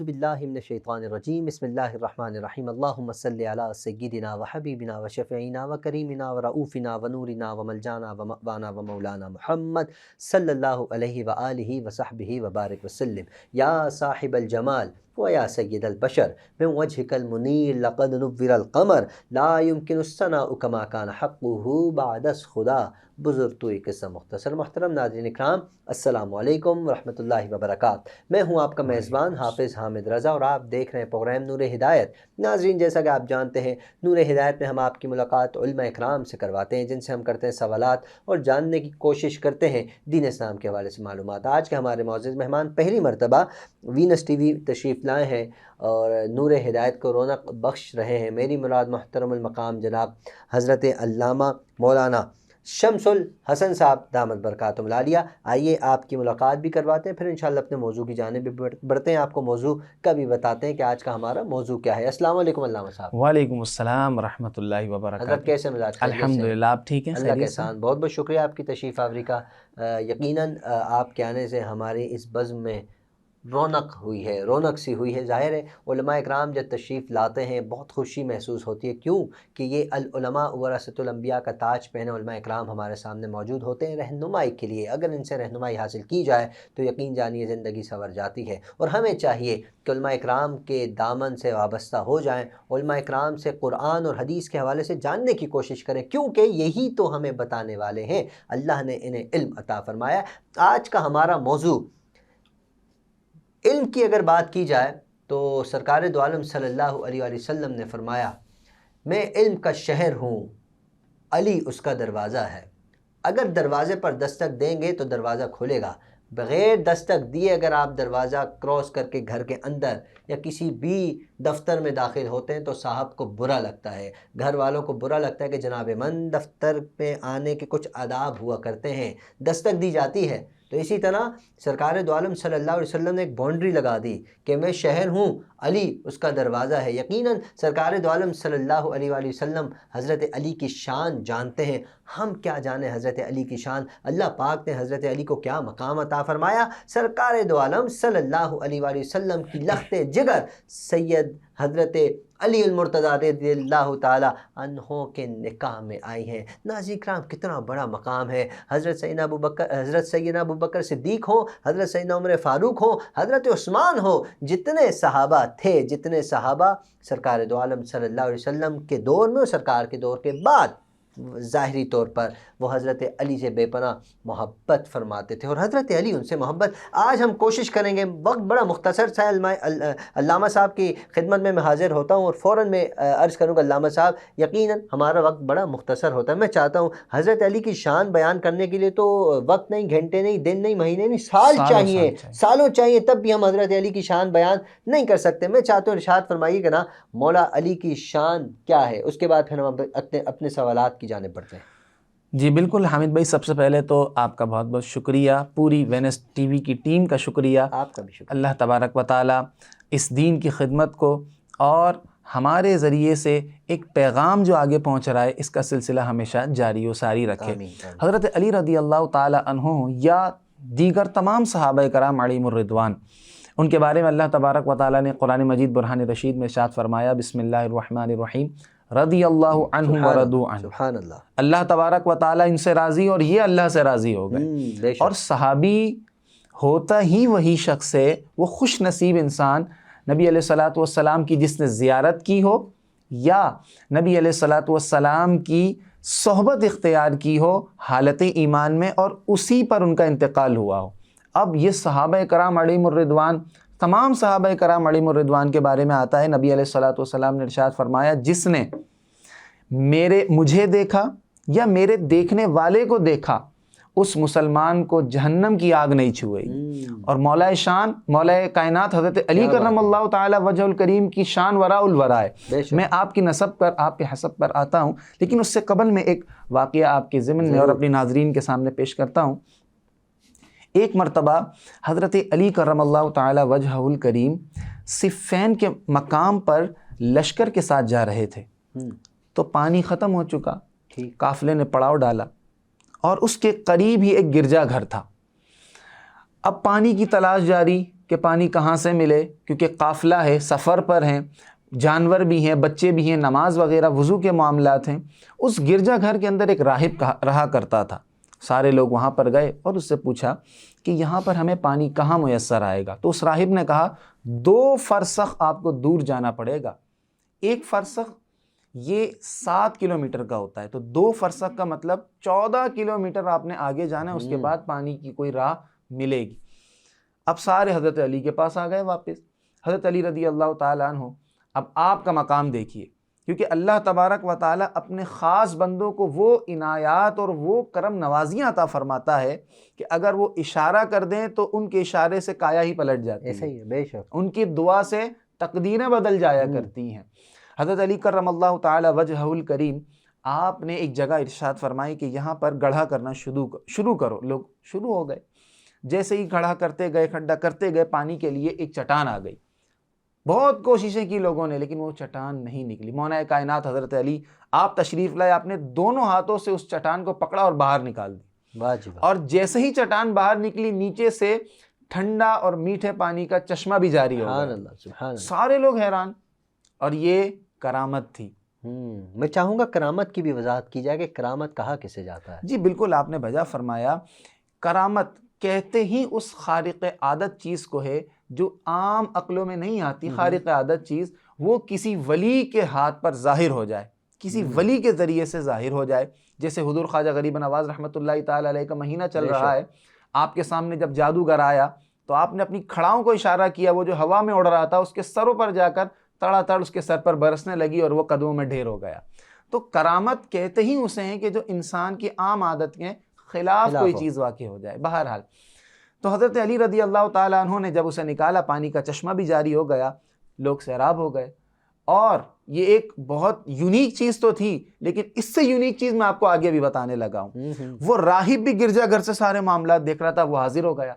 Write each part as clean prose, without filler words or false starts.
اعوذ باللہ من الشیطان الرجیم بسم اللہ الرحمن الرحیم اللہم صلی علی سیدنا و حبیبنا و شفیعنا و کریمنا و رؤوفنا و نورنا و ملجانا و مأوانا و مولانا محمد صلی اللہ علیہ وآلہ و صحبہ و بارک وسلم یا صاحب الجمال ویا سید البشر من وجهك المنیر لقد نور القمر لا يمكن الثناء كما كان حقه بعد از خدا. بزرگ تو ایک قصہ مختصر. محترم ناظرین اکرام، السلام علیکم ورحمۃ اللہ وبرکاتہ. میں ہوں آپ کا میزبان حافظ حامد رضا اور آپ دیکھ رہے ہیں پروگرام نور ہدایت. ناظرین، جیسا کہ آپ جانتے ہیں، نور ہدایت میں ہم آپ کی ملاقات علماء اکرام سے کرواتے ہیں، جن سے ہم کرتے ہیں سوالات اور جاننے کی کوشش کرتے ہیں دین اسلام کے حوالے سے معلومات. آج کے ہمارے معزز مہمان پہلی مرتبہ وینس ٹی وی تشریف لائے ہیں اور نور ہدایت کو رونق بخش رہے ہیں. میری مراد محترم المقام جناب حضرت علامہ مولانا شمس الحسن صاحب دامت برکاتہم العالیہ. آئیے آپ کی ملاقات بھی کرواتے ہیں، پھر انشاءاللہ اپنے موضوع کی جانب بھی بڑھتے ہیں. آپ کو موضوع کا بھی بتاتے ہیں کہ آج کا ہمارا موضوع کیا ہے. السلام علیکم علامہ صاحب. وعلیکم السلام ورحمۃ اللہ وبرکاتہ. حضرت کیسے مزاج؟ الحمدللہ، آپ ٹھیک ہیں؟ اللہ کے احسان. بہت بہت شکریہ آپ کی تشریف آوری کا. یقیناً آپ کے آنے سے ہماری اس بزم میں رونق ہوئی ہے، رونق سی ہوئی ہے. ظاہر ہے علماء اکرام جب تشریف لاتے ہیں بہت خوشی محسوس ہوتی ہے. کیوں کہ یہ العلماء ورثۃ الانبیاء کا تاج پہنے علماء اکرام ہمارے سامنے موجود ہوتے ہیں رہنمائی کے لیے. اگر ان سے رہنمائی حاصل کی جائے تو یقین جانیے زندگی سنور جاتی ہے. اور ہمیں چاہیے کہ علماء اکرام کے دامن سے وابستہ ہو جائیں، علماء اکرام سے قرآن اور حدیث کے حوالے سے جاننے کی کوشش کریں، کیونکہ یہی تو ہمیں بتانے والے ہیں. اللہ نے انہیں علم عطا فرمایا. آج کا ہمارا موضوع علم کی اگر بات کی جائے تو سرکار دو عالم صلی اللہ علیہ وآلہ وسلم نے فرمایا، میں علم کا شہر ہوں، علی اس کا دروازہ ہے. اگر دروازے پر دستک دیں گے تو دروازہ کھلے گا. بغیر دستک دیے اگر آپ دروازہ کراس کر کے گھر کے اندر یا کسی بھی دفتر میں داخل ہوتے ہیں تو صاحب کو برا لگتا ہے، گھر والوں کو برا لگتا ہے کہ جناب من دفتر پہ آنے کے کچھ آداب ہوا کرتے ہیں، دستک دی جاتی ہے. تو اسی طرح سرکار دو عالم صلی اللہ علیہ وسلم نے ایک باؤنڈری لگا دی کہ میں شہر ہوں، علی اس کا دروازہ ہے. یقیناً سرکار دو عالم صلی اللہ علیہ وآلہ وسلم حضرت علی کی شان جانتے ہیں. ہم کیا جانیں حضرت علی کی شان؟ اللہ پاک نے حضرت علی کو کیا مقام عطا فرمایا. سرکار دو عالم صلی اللہ علیہ وآلہ وسلم کی لخت جگر سید حضرت علی المرتضیٰ رضی اللہ تعالی عنہ کے نکاح میں آئی ہیں. ناظرین کرام، کتنا بڑا مقام ہے. حضرت سیدنا ابو بکر صدیق ہوں، حضرت سیدنا عمر فاروق ہوں، حضرت عثمان ہوں، جتنے صحابہ تھے، جتنے صحابہ سرکار دو عالم صلی اللہ علیہ وسلم کے دور میں اور سرکار کے دور کے بعد ظاہری طور پر وہ حضرت علی سے بے پناہ محبت فرماتے تھے اور حضرت علی ان سے محبت. آج ہم کوشش کریں گے، وقت بڑا مختصر سا ہے. علامہ صاحب کی خدمت میں حاضر ہوتا ہوں اور فوراً میں عرض کروں گا علامہ صاحب یقیناً ہمارا وقت بڑا مختصر ہوتا ہے. میں چاہتا ہوں حضرت علی کی شان بیان کرنے کے لیے تو وقت نہیں، گھنٹے نہیں، دن نہیں، مہینے نہیں، سال چاہیے، سالوں چاہیے، تب بھی ہم حضرت علی کی شان بیان نہیں کر سکتے. میں چاہتا ہوں ارشاد فرمائیے کہ نا مولا علی کی شان کیا ہے، اس کے بعد پھر ہم اپنے سوالات کی جانب بڑھتے ہیں. جی بالکل حامد بھائی، سب سے پہلے تو آپ کا بہت بہت شکریہ، پوری وینس ٹی وی کی ٹیم کا شکریہ. آپ کا بھی شکریہ. اللہ تبارک و تعالی اس دین کی خدمت کو اور ہمارے ذریعے سے ایک پیغام جو آگے پہنچ رہا ہے اس کا سلسلہ ہمیشہ جاری و ساری رکھے. حضرت علی رضی اللہ تعالی عنہ یا دیگر تمام صحابہ کرام علیہم الرضوان، ان کے بارے میں اللہ تبارک و تعالی نے قرآن مجید برہان رشید میں ارشاد فرمایا، بسم اللہ الرحمن الرحیم، رضی اللہ عنہ ورضوا عنہ. سبحان اللہ. اللہ تبارک و تعالی ان سے راضی اور یہ اللہ سے راضی ہو گئے. اور صحابی ہوتا ہی وہی شخص ہے، وہ خوش نصیب انسان نبی علیہ الصلوۃ والسلام کی جس نے زیارت کی ہو یا نبی علیہ الصلوۃ والسلام کی صحبت اختیار کی ہو حالت ایمان میں اور اسی پر ان کا انتقال ہوا ہو. اب یہ صحابہ کرام علیہم الرضوان، تمام صحابہ کرام علیہم الرضوان کے بارے میں آتا ہے، نبی علیہ الصلوۃ والسلام نے ارشاد فرمایا، جس نے مجھے دیکھا یا میرے دیکھنے والے کو دیکھا اس مسلمان کو جہنم کی آگ نہیں چھوئے. اور مولا شان، مولا کائنات حضرت علی کرم اللہ تعالی وجہ الکریم کی شان وراء الورا ہے. میں آپ کی نسب پر، آپ کے حسب پر آتا ہوں، لیکن اس سے قبل میں ایک واقعہ آپ کے ضمن میں اور اپنی ناظرین کے سامنے پیش کرتا ہوں. ایک مرتبہ حضرت علی کرم اللہ تعالی وجہ الکریم صفین کے مقام پر لشکر کے ساتھ جا رہے تھے تو پانی ختم ہو چکا، قافلے نے پڑاؤ ڈالا اور اس کے قریب ہی ایک گرجا گھر تھا. اب پانی کی تلاش جاری کہ پانی کہاں سے ملے، کیونکہ قافلہ ہے، سفر پر ہیں، جانور بھی ہیں، بچے بھی ہیں، نماز وغیرہ وضو کے معاملات ہیں۔ اس گرجا گھر کے اندر ایک راہب رہا کرتا تھا۔ سارے لوگ وہاں پر گئے اور اس سے پوچھا کہ یہاں پر ہمیں پانی کہاں میسر آئے گا؟ تو اس راہب نے کہا 2 فرسخ آپ کو دور جانا پڑے گا۔ 1 فرسخ یہ 7 کلومیٹر کا ہوتا ہے، تو 2 فرسخ کا مطلب 14 کلومیٹر آپ نے آگے جانا ہے، اس کے بعد پانی کی کوئی راہ ملے گی۔ اب سارے حضرت علی کے پاس آ گئے واپس۔ حضرت علی رضی اللہ تعالیٰ عنہ، اب آپ کا مقام دیکھیے، کیونکہ اللہ تبارک و تعالیٰ اپنے خاص بندوں کو وہ عنایات اور وہ کرم نوازیاں عطا فرماتا ہے کہ اگر وہ اشارہ کر دیں تو ان کے اشارے سے کایا ہی پلٹ جاتی ہے، ایسا ہی ہے، بے شک ان کی دعا سے تقدیریں بدل جایا کرتی ہیں۔ حضرت علی کرم اللہ تعالی وجہہ الکریم، آپ نے ایک جگہ ارشاد فرمائی کہ یہاں پر گڑھا کرنا شروع کرو۔ لوگ شروع ہو گئے، جیسے ہی گڑھا کرتے گئے، کھڈا کرتے گئے، پانی کے لیے ایک چٹان آ گئی۔ بہت کوششیں کی لوگوں نے، لیکن وہ چٹان نہیں نکلی۔ مولا کائنات حضرت علی آپ تشریف لائے، آپ نے دونوں ہاتھوں سے اس چٹان کو پکڑا اور باہر نکال دی، اور جیسے ہی چٹان باہر نکلی، نیچے سے ٹھنڈا اور میٹھے پانی کا چشمہ بھی جاری ہو گیا۔ سارے لوگ حیران، اور یہ کرامت تھی۔ میں چاہوں گا کرامت کی بھی وضاحت کی جائے کہ کرامت کہا کسے جاتا ہے؟ جی بالکل، آپ نے بجا فرمایا۔ کرامت کہتے ہی اس خارق عادت چیز کو ہے جو عام عقلوں میں نہیں آتی۔ خارق عادت چیز وہ کسی ولی کے ہاتھ پر ظاہر ہو جائے، کسی ولی کے ذریعے سے ظاہر ہو جائے۔ جیسے حضور خواجہ غریب نواز رحمۃ اللہ تعالی علیہ کا مہینہ چل رہا ہے، آپ کے سامنے جب جادوگر آیا تو آپ نے اپنی کھڑاؤں کو اشارہ کیا، وہ جو ہوا میں اڑ رہا تھا اس کے سروں پر جا کر تڑا تڑ اس کے سر پر برسنے لگی اور وہ قدموں میں ڈھیر ہو گیا۔ تو کرامت کہتے ہی اسے ہیں کہ جو انسان کی عام عادت کے خلاف کوئی چیز واقع ہو جائے۔ بہرحال تو حضرت علی رضی اللہ تعالیٰ عنہ نے جب اسے نکالا، پانی کا چشمہ بھی جاری ہو گیا، لوگ سیراب ہو گئے۔ اور یہ ایک بہت یونیک چیز تو تھی، لیکن اس سے یونیک چیز میں آپ کو آگے بھی بتانے لگا ہوں۔ وہ راہب بھی گرجا گھر سے سارے معاملات دیکھ رہا تھا، وہ حاضر ہو گیا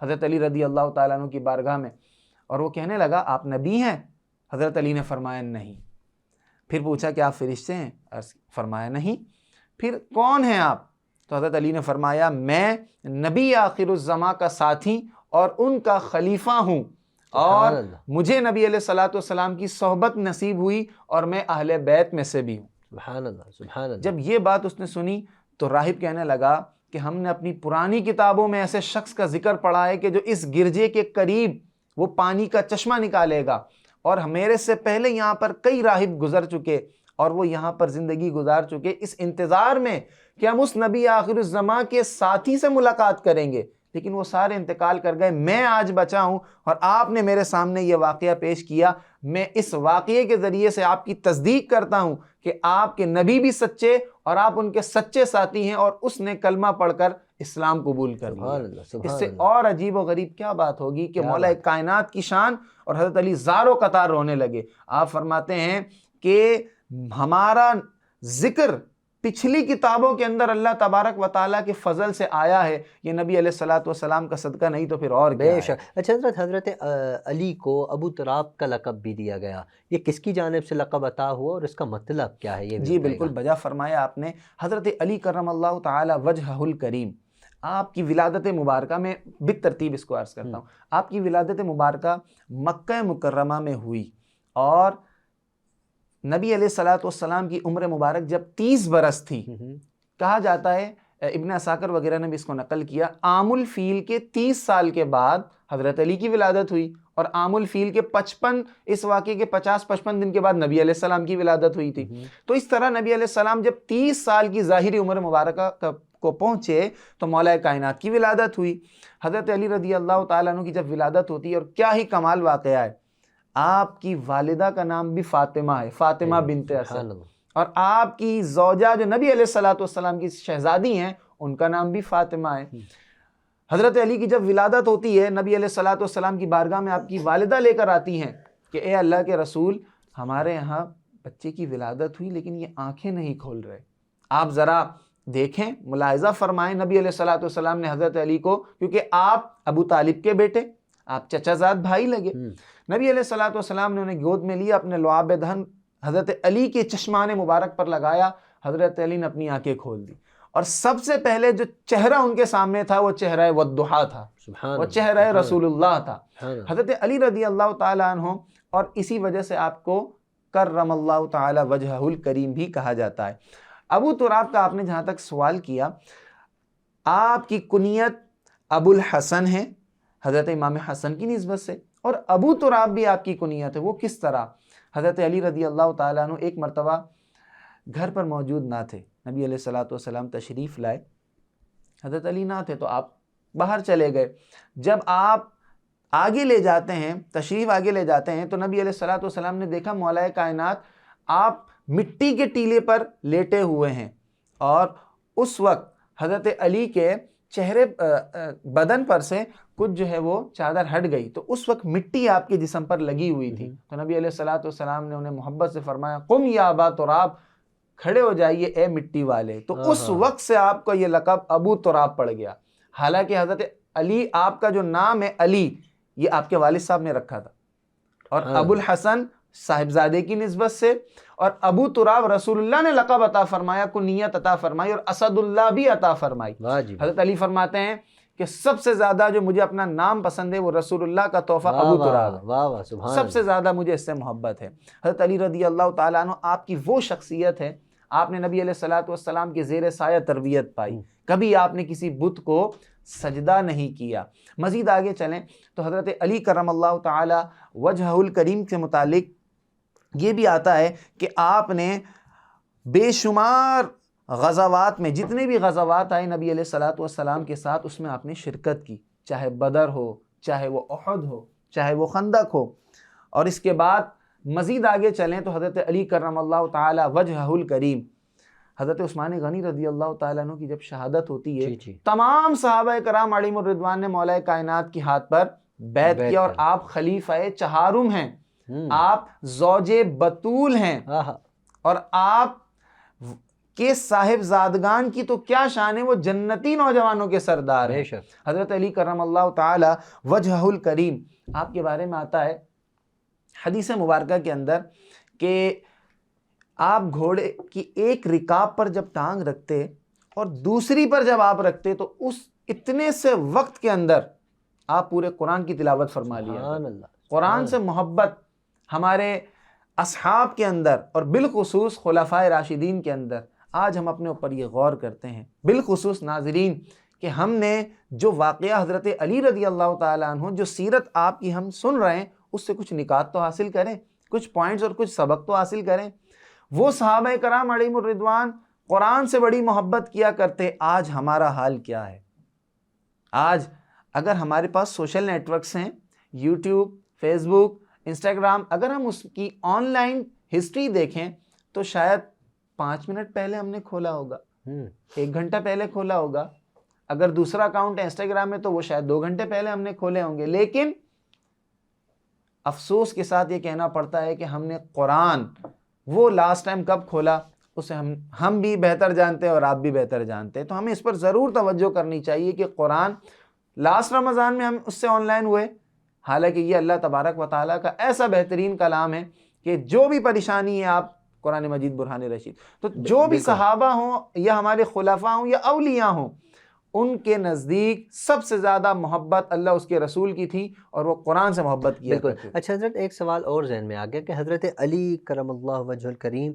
حضرت علی رضی اللہ تعالیٰ عنہ کی بارگاہ میں، اور وہ کہنے لگا آپ نبی ہیں؟ حضرت علی نے فرمایا نہیں۔ پھر پوچھا کہ آپ فرشتے ہیں؟ فرمایا نہیں۔ پھر کون ہیں آپ؟ تو حضرت علی نے فرمایا میں نبی آخر الزماں کا ساتھی اور ان کا خلیفہ ہوں، اور مجھے نبی علیہ الصلوۃ والسلام کی صحبت نصیب ہوئی، اور میں اہل بیت میں سے بھی ہوں۔ سبحان اللہ، سبحان اللہ۔ جب یہ بات اس نے سنی تو راہب کہنے لگا کہ ہم نے اپنی پرانی کتابوں میں ایسے شخص کا ذکر پڑھا ہے کہ جو اس گرجے کے قریب وہ پانی کا چشمہ نکالے گا، اور میرے سے پہلے یہاں پر کئی راہب گزر چکے اور وہ یہاں پر زندگی گزار چکے اس انتظار میں کہ ہم اس نبی آخر الزماں کے ساتھی سے ملاقات کریں گے، لیکن وہ سارے انتقال کر گئے۔ میں آج بچا ہوں اور آپ نے میرے سامنے یہ واقعہ پیش کیا۔ میں اس واقعے کے ذریعے سے آپ کی تصدیق کرتا ہوں کہ آپ کے نبی بھی سچے اور آپ ان کے سچے ساتھی ہیں، اور اس نے کلمہ پڑھ کر اسلام قبول کر لیا۔ اس سے اور عجیب و غریب کیا بات ہوگی کہ مولا کائنات کی شان، اور حضرت علی زار و قطار رونے لگے۔ آپ فرماتے ہیں کہ ہمارا ذکر پچھلی کتابوں کے اندر اللہ تبارک و تعالیٰ کے فضل سے آیا ہے، یہ نبی علیہ الصلوۃ والسلام کا صدقہ نہیں تو پھر اور کیا ہے۔ بے شک۔ اچھا حضرت علی کو ابو تراب کا لقب بھی دیا گیا، یہ کس کی جانب سے لقب عطا ہوا اور اس کا مطلب کیا ہے؟ یہ جی بالکل بجا فرمایا آپ نے۔ حضرت علی کرم اللہ تعالی وجہہ الکریم، آپ کی ولادت مبارکہ میں بالترتیب اس کو عرض کرتا ہوں۔ آپ کی ولادت مبارکہ مکہ مکرمہ میں ہوئی، اور نبی علیہ الصلوۃ والسلام کی عمر مبارک جب 30 برس تھی، کہا جاتا ہے، ابن عساکر وغیرہ نے بھی اس کو نقل کیا، عام الفیل کے 30 سال کے بعد حضرت علی کی ولادت ہوئی، اور عام الفیل کے 55 اس واقعے کے 50-55 دن کے بعد نبی علیہ السلام کی ولادت ہوئی تھی۔ تو اس طرح نبی علیہ السلام جب 30 سال کی ظاہری عمر مبارکہ کو پہنچے تو مولا کائنات کی ولادت ہوئی۔ حضرت علی رضی اللہ تعالیٰ عنہ کی جب ولادت ہوتی ہے، اور کیا ہی کمال واقعہ ہے، آپ کی والدہ کا نام بھی فاطمہ ہے، فاطمہ بنت اسد، اور آپ کی زوجہ جو نبی علیہ الصلوۃ والسلام کی شہزادی ہیں ان کا نام بھی فاطمہ ہے۔ حضرت علی کی جب ولادت ہوتی ہے، نبی علیہ الصلوۃ والسلام کی بارگاہ میں آپ کی والدہ لے کر آتی ہیں کہ اے اللہ کے رسول، ہمارے یہاں بچے کی ولادت ہوئی لیکن یہ آنکھیں نہیں کھول رہے، آپ ذرا دیکھیں، ملاحظہ فرمائیں۔ نبی علیہ الصلوۃ والسلام نے حضرت علی کو، کیونکہ آپ ابو طالب کے بیٹے، آپ چچا زاد بھائی لگے، نبی علیہ الصلوۃ والسلام نے انہیں گود میں لیا، اپنے لعاب دہن حضرت علی کے چشمان مبارک پر لگایا، حضرت علی نے اپنی آنکھیں کھول دی، اور سب سے پہلے جو چہرہ ان کے سامنے تھا وہ چہرہ والضحیٰ تھا، وہ چہرہ رسول اللہ تھا، حضرت علی رضی اللہ تعالیٰ عنہ. اور اسی وجہ سے آپ کو کرم اللہ تعالی وجہہ الکریم بھی کہا جاتا ہے. ابو تراب کا آپ نے جہاں تک سوال کیا، آپ کی کنیت ابو الحسن ہے حضرت امام حسن کی نسبت سے، اور ابو تراب بھی آپ کی کنیت ہے. وہ کس طرح؟ حضرت علی رضی اللہ تعالیٰ عنہ ایک مرتبہ گھر پر موجود نہ تھے، نبی علیہ الصلوۃ والسلام تشریف لائے، حضرت علی نہ تھے تو آپ باہر چلے گئے. جب آپ آگے لے جاتے ہیں، تشریف آگے لے جاتے ہیں، تو نبی علیہ الصلوۃ والسلام نے دیکھا مولا کائنات آپ مٹی کے ٹیلے پر لیٹے ہوئے ہیں، اور اس وقت حضرت علی کے چہرے بدن پر سے کچھ جو ہے وہ چادر ہٹ گئی، تو اس وقت مٹی آپ کے جسم پر لگی ہوئی تھی. تو نبی علیہ الصلوۃ والسلام نے انہیں محبت سے فرمایا قم یا ابا تراب، کھڑے ہو جائیے اے مٹی والے. تو اس وقت سے آپ کو یہ لقب ابو تراب پڑ گیا. حالانکہ حضرت علی، آپ کا جو نام ہے علی، یہ آپ کے والد صاحب نے رکھا تھا، اور ابو الحسن صاحبزادے کی نسبت سے، اور ابو تراب رسول اللہ نے لقب عطا فرمایا، کنیت عطا فرمائی، اور اسد اللہ بھی عطا فرمائی. حضرت علی فرماتے ہیں کہ سب سے زیادہ جو مجھے اپنا نام پسند ہے وہ رسول اللہ کا تحفہ ابو تراب ہے، سب سے زیادہ مجھے اس سے محبت ہے. حضرت علی رضی اللہ تعالیٰ عنہ آپ کی وہ شخصیت ہے، آپ نے نبی علیہ الصلوۃ والسلام کے زیر سایہ تربیت پائی، کبھی آپ نے کسی بت کو سجدہ نہیں کیا. مزید آگے چلیں تو حضرت علی کرم اللہ تعالی وجہہ الکریم کے متعلق یہ بھی آتا ہے کہ آپ نے بے شمار غزوات میں، جتنے بھی غزوات آئے نبی علیہ الصلوۃ والسلام کے ساتھ، اس میں آپ نے شرکت کی، چاہے بدر ہو، چاہے وہ احد ہو، چاہے وہ خندق ہو. اور اس کے بعد مزید آگے چلیں تو حضرت علی کرم اللہ تعالی وجہہ الکریم، حضرت عثمان غنی رضی اللہ تعالیٰ عنہ کی جب شہادت ہوتی ہے، تمام صحابہ کرام علیہم الرضوان نے مولا کائنات کی ہاتھ پر بیعت کیا، اور آپ خلیفہ چہارم ہیں، آپ زوج بطول ہیں، اور آپ کے صاحب زادگان کی تو کیا شان ہے، وہ جنتی نوجوانوں کے سردار ہیں. حضرت علی کرم اللہ تعالی وجہہ الکریم، آپ کے بارے میں آتا ہے حدیث مبارکہ کے اندر کہ آپ گھوڑے کی ایک رکاب پر جب ٹانگ رکھتے اور دوسری پر جب آپ رکھتے تو اس اتنے سے وقت کے اندر آپ پورے قرآن کی تلاوت فرما لیا. قرآن سے محبت ہمارے اصحاب کے اندر، اور بالخصوص خلفائے راشدین کے اندر، آج ہم اپنے اوپر یہ غور کرتے ہیں، بالخصوص ناظرین، کہ ہم نے جو واقعہ حضرت علی رضی اللہ تعالیٰ عنہ، جو سیرت آپ کی ہم سن رہے ہیں، اس سے کچھ نکات تو حاصل کریں، کچھ پوائنٹس اور کچھ سبق تو حاصل کریں. وہ صحابہ کرام علیہم الرضوان قرآن سے بڑی محبت کیا کرتے. آج ہمارا حال کیا ہے؟ آج اگر ہمارے پاس سوشل نیٹ ورکس ہیں، یوٹیوب، فیس بک، انسٹاگرام، اگر ہم اس کی آن لائن ہسٹری دیکھیں تو شاید 5 منٹ پہلے ہم نے کھولا ہوگا، 1 گھنٹہ پہلے کھولا ہوگا. اگر دوسرا اکاؤنٹ ہے انسٹاگرام میں تو وہ شاید 2 گھنٹے پہلے ہم نے کھولے ہوں گے. لیکن افسوس کے ساتھ یہ کہنا پڑتا ہے کہ ہم نے قرآن وہ لاسٹ ٹائم کب کھولا، اسے ہم بھی بہتر جانتے ہیں اور آپ بھی بہتر جانتے ہیں. تو ہمیں اس پر ضرور توجہ کرنی چاہیے کہ قرآن لاسٹ رمضان میں ہم اس سے آن لائن ہوئے، حالانکہ یہ اللہ تبارک و تعالیٰ کا ایسا بہترین کلام ہے کہ جو بھی پریشانی ہے آپ قرآن مجید برہان رشید. تو جو بھی صحابہ ہوں یا ہمارے خلفاء ہوں یا اولیاء ہوں، ان کے نزدیک سب سے زیادہ محبت اللہ اس کے رسول کی تھی، اور وہ قرآن سے محبت کیا کرتے تھے. اچھا حضرت، ایک سوال اور ذہن میں آ گیا کہ حضرت علی کرم اللہ وجہ الکریم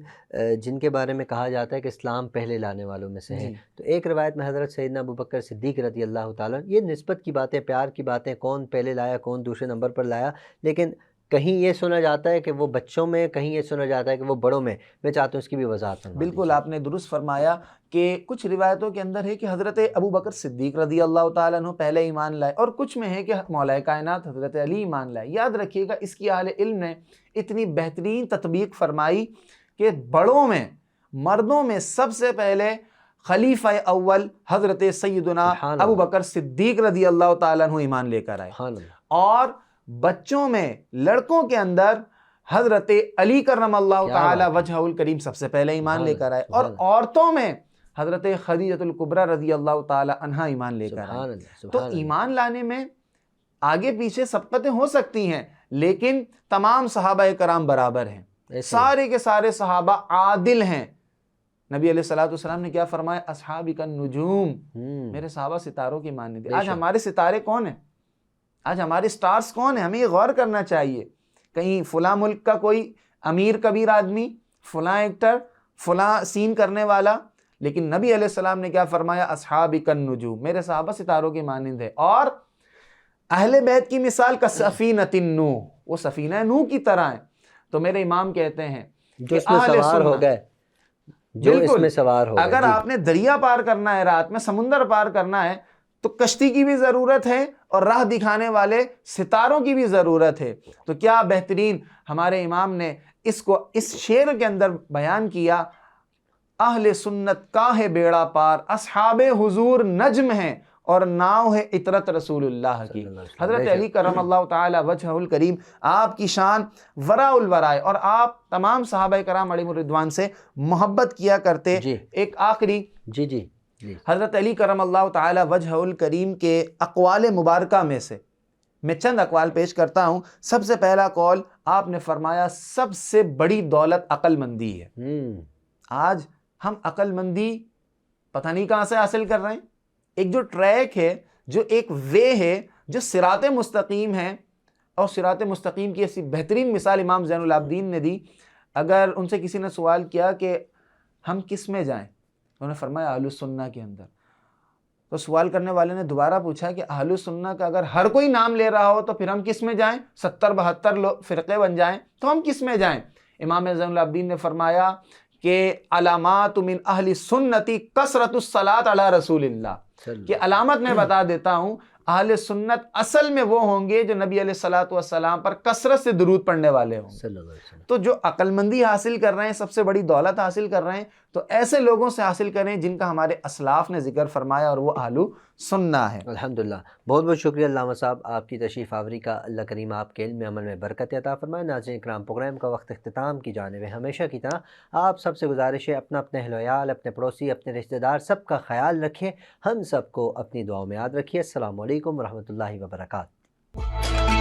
جن کے بارے میں کہا جاتا ہے کہ اسلام پہلے لانے والوں میں سے ہیں، تو ایک روایت میں حضرت سیدنا ابوبکر صدیق رضی اللہ تعالیٰ، یہ نسبت کی باتیں، پیار کی باتیں، کون پہلے لایا کون دوسرے نمبر پر لایا، لیکن کہیں یہ سنا جاتا ہے کہ وہ بچوں میں، کہیں یہ سنا جاتا ہے کہ وہ بڑوں میں. میں چاہتا ہوں اس کی بھی وضاحت فرمائیں. بالکل آپ نے درست فرمایا کہ کچھ روایتوں کے اندر ہے کہ حضرت ابوبکر صدیق رضی اللہ تعالیٰ عنہ پہلے ایمان لائے، اور کچھ میں ہے کہ مولا کائنات حضرت علی ایمان لائے. یاد رکھیے گا، اس کی اہل علم نے اتنی بہترین تطبیق فرمائی کہ بڑوں میں، مردوں میں سب سے پہلے خلیفہ اول حضرت سیدنا ابوبکر صدیق رضی اللہ تعالیٰ عنہ ایمان لے کر آئے، اور بچوں میں، لڑکوں کے اندر حضرت علی کرم اللہ تعالی وجہہ الکریم سب سے پہلے ایمان لے کر آئے، اور عورتوں میں حضرت خدیجہ الکبریٰ رضی اللہ تعالی عنہا ایمان لے کر آئے. تو ایمان لانے میں آگے پیچھے سبقتیں ہو سکتی ہیں، لیکن تمام صحابہ کرام برابر ہیں، سارے کے سارے صحابہ عادل ہیں. نبی علیہ الصلوۃ والسلام نے کیا فرمایا؟ اصحابی کا نجوم، میرے صحابہ ستاروں کی مانند ہیں۔ آج ہمارے ستارے کون ہیں؟ آج ہمارے سٹارز کون ہیں؟ ہمیں یہ غور کرنا چاہیے۔ کہیں فلاں ملک کا کوئی امیر کبیر آدمی، فلاں ایکٹر، فلاں سین کرنے والا، لیکن نبی علیہ السلام نے کیا فرمایا؟ اصحابی النجوم، میرے صحابہ ستاروں کی مانند ہے۔ اور اہل بیت کی مثال کا سفینۃ نوح، وہ سفینہ نوح کی طرح ہیں۔ تو میرے امام کہتے ہیں جو اس میں سوار ہو گئے، جو اس میں سوار ہو گئے۔ اگر آپ نے دریا پار کرنا ہے، رات میں سمندر پار کرنا ہے، تو کشتی کی بھی ضرورت ہے اور راہ دکھانے والے ستاروں کی بھی ضرورت ہے۔ تو کیا بہترین ہمارے امام نے اس کو اس شعر کے اندر بیان کیا، اہل سنت کا ہے بیڑا پار، اصحاب حضور نجم ہیں اور ناؤ ہے عطرت رسول اللہ کی۔ حضرت علی کرم اللہ تعالی وجہہ الکریم، آپ کی شان وراء الورائے، اور آپ تمام صحابہ کرام علیہم الرضوان سے محبت کیا کرتے۔ ایک آخری جی حضرت علی کرم اللہ تعالی وجہہ الکریم کے اقوال مبارکہ میں سے میں چند اقوال پیش کرتا ہوں۔ سب سے پہلا قول آپ نے فرمایا، سب سے بڑی دولت عقل مندی ہے۔ آج ہم عقل مندی پتہ نہیں کہاں سے حاصل کر رہے ہیں۔ ایک جو ٹریک ہے، جو ایک وے ہے، جو صراط مستقیم ہے، اور صراط مستقیم کی ایسی بہترین مثال امام زین العابدین نے دی۔ اگر ان سے کسی نے سوال کیا کہ ہم کس میں جائیں، انہوں نے فرمایا اہل السنہ کے اندر۔ تو سوال کرنے والے نے دوبارہ پوچھا کہ اہل السنہ کا اگر ہر کوئی نام لے رہا ہو تو پھر ہم کس میں جائیں؟ 70-72 فرقے بن جائیں تو ہم کس میں جائیں؟ امام زین العابدین نے فرمایا کہ علامات من اہل سنتی کثرت الصلاۃ علی رسول اللہ، کہ علامت میں بتا دیتا ہوں، اہل سنت اصل میں وہ ہوں گے جو نبی علیہ الصلوۃ والسلام پر کثرت سے درود پڑھنے والے ہوں۔ تو جو عقل مندی حاصل کر رہے ہیں، سب سے بڑی دولت حاصل کر رہے ہیں، تو ایسے لوگوں سے حاصل کریں جن کا ہمارے اسلاف نے ذکر فرمایا، اور وہ اہل سنہ ہے۔ الحمدللہ، بہت بہت شکریہ علامہ صاحب، آپ کی تشریف آوری کا اللہ کریم آپ کے علم میں عمل میں برکت عطا فرمائے۔ ناظرین کرام، پروگرام کا وقت اختتام کی جانب ہے۔ ہمیشہ کی طرح آپ سب سے گزارش ہے، اپنا اپنے اہل و عیال، اپنے پڑوسی، اپنے رشتہ دار، سب کا خیال رکھیں۔ ہم سب کو اپنی دعاؤں میں یاد رکھیے۔ السلام علیکم ورحمۃ اللہ وبرکاتہ۔